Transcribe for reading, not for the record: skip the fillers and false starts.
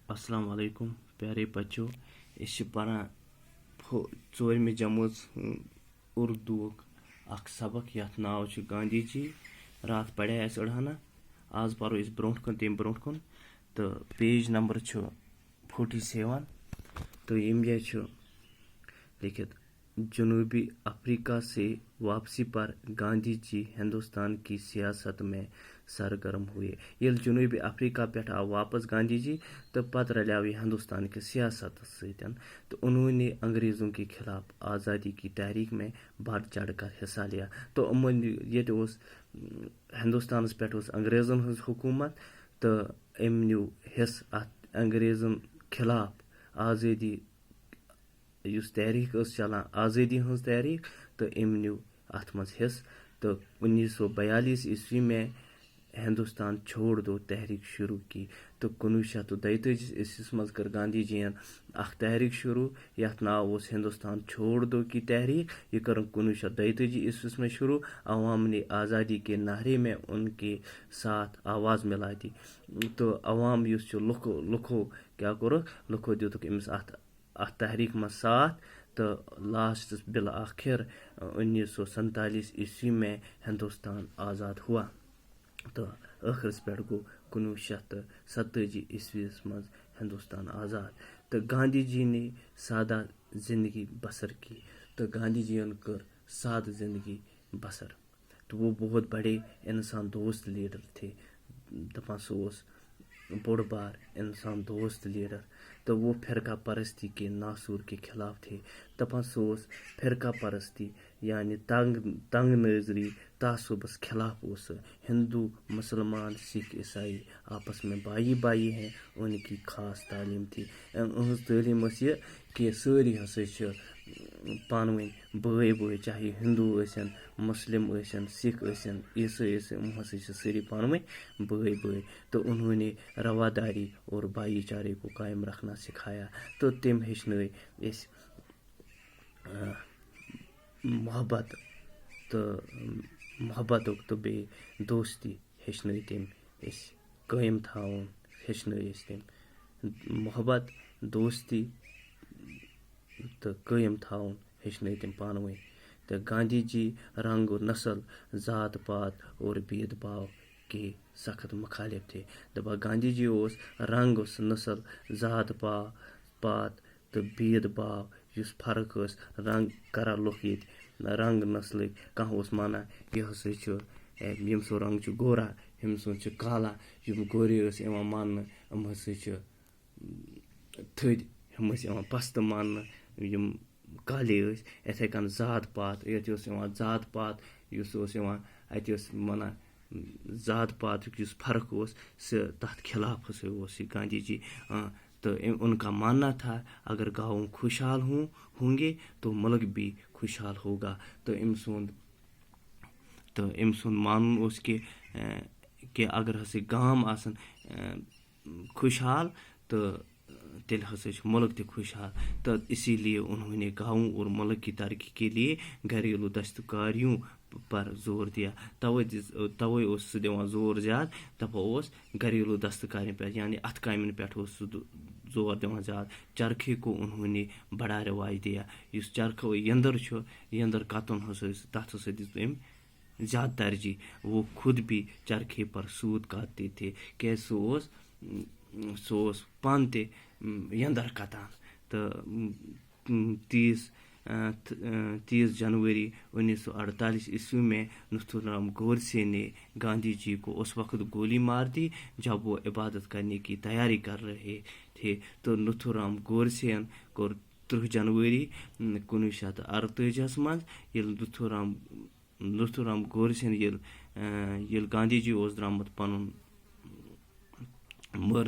अस्सलाम वालेकुम प्यारे बच्चों। इस पढ़ान 4वीं जमात उर्दू अख सबक यथ नाव छ गांधी जी। रात पढ़े अस अड़हना, आज परो इस ब्रोट कुन तम ब्रोट कुन। तो पेज नंबर 47। तो यम जाय छ लिखित जनूबी अफ्रीका से वापसी पर गांधी जी हिंदुस्तान की सियासत में सरगर्म हुए। ये जनूबी अफ्रीका पे आव वापस गांधी जी, तो पत रलियाव हिंदुस्तान की सियासत सतन। तो उन्होंने अंग्रेज़ों के खिलाफ आज़ादी की तहरीक में बढ़ चढ़ कर हिस्सा लिया। तो ये हिंदुस्तान पे अंग्रेज़न हज हुकूमत, तो अम न्यू हिस्स अंग्रेज़न खिलाफ आज़ादी युस तहरीक चलान, आज़ादी हज तहरीक। तो अम न्यू अथ मज हिस्स। तो 1942 ईस्वी में हिंदुस्तान छोड़ दो तहरीक शुरू की। तो 1942 ईस्वीस मज कर गांधी जी अख तहरीक शुरू, यथ नाव ओस हिंदुस्तान छोड़ दो की तहरीक। ये कर 1942 ईस्वीस में शुरू। अवाम ने आज़ादी के नारे में उनके साथ आवाज़ मिला दी। तो अवाम युस लुखो क्या कोर, लुखो दितुक अमिस अथ तहरीक में साथ। तो लास्ट बिल आखिर 1947 ईस्वी में हिंदुस्तान आज़ाद हुआ। तो आखिरस पे गो 1947 ईस्वी मज हिंदुस्तान आज़ाद। तो गांधी जी ने सादा जिंदगी बसर की। तो गांधी जी कर सादा जिंदगी बसर। तो वो बहुत बड़े इंसान दोस्त लीडर थे। दपा सोस बोड़ बार इंसान दोस्त लीडर। तो वो फिरका परस्ती के नासूर के खिलाफ थे। दपा सोस फिरका परस्ती यानी तंग नजरी तासुबस खिलाफ उस। हिंदू मुसलमान सिख ईसाई आपस में बाई बाई हैं, उनकी खास तालीम थी। उहज तालीम यह कि सारी हसा पान वन बाई बाई, चाहे हिंदू सन, मुस्लिम सन, सिख सन, ईसाई सन, हसा सारी पान वन बाई बाई। तो उन्होंने रवादारी और भाईचारे को कायम रखना सिखाया। तो तम हेचन मोहब्बत तो बे दोस्ती हेचन तम कायम थावन, हेचन तम मोहब्बत दोस्ती तो कायम थावन हेचन तम पान वन। तो गांधी जी रंग और नस्ल, ज़ात पात और भेदभाव के सख्त मुखालिफ थे। दपा गांधी जी उस रंग नस्ल ज़ात पात तो भेदभाव युस फर्क रंग करा लुख ये रंग नस्ल कह माना यह हसा यम सो रंग गोरा, हम सो काला। यम गोरे मान हम हसा थद, हम पस्त मान। यम काले इथे कन ज़ात पात, ये ज़ात पात अत माना ज़ात पात युस फर्क तथ खिलाफ हसा गांधी जी। तो उनका मानना था अगर गाँव खुशहाल होंगे तो मुल्क भी खुशहाल होगा। तो अम सुंद मानन कि अगर हसा गाम आसन खुशहाल तो तेल हसा मुल्क ते खुशहाल। तो इसीलिए उन्होंने गाँव और मुल्क की तरक्की के लिए घरेलू दस्तकारियों पर जोर दिया। तवे सह दिवान जोर ज्यादा। दपा घरेलू दस्तकारी पे यानी अथ कामन पे जोर दिवान ज्यादा। चरखे को उन्होंने बड़ा रिवाज दिया। इस चरखा यंदर कतन तथ दित अम ज्यादा तरजीह। वो खुद भी चरखे पर सूत काटते थे क्या सो पान ते यंदर कतान। तो 30 जनवरी 1948 ईस्वी में नथुराम गोडसे ने गांधी जी को उस वक्त गोली मार दी जब वो इबादत करने की तैयारी कर रहे थे। तो नथुराम गोडसे को 3 जनवरी 1948 मज नथुराम गोडसे गांधी जी द्रामुत पन मर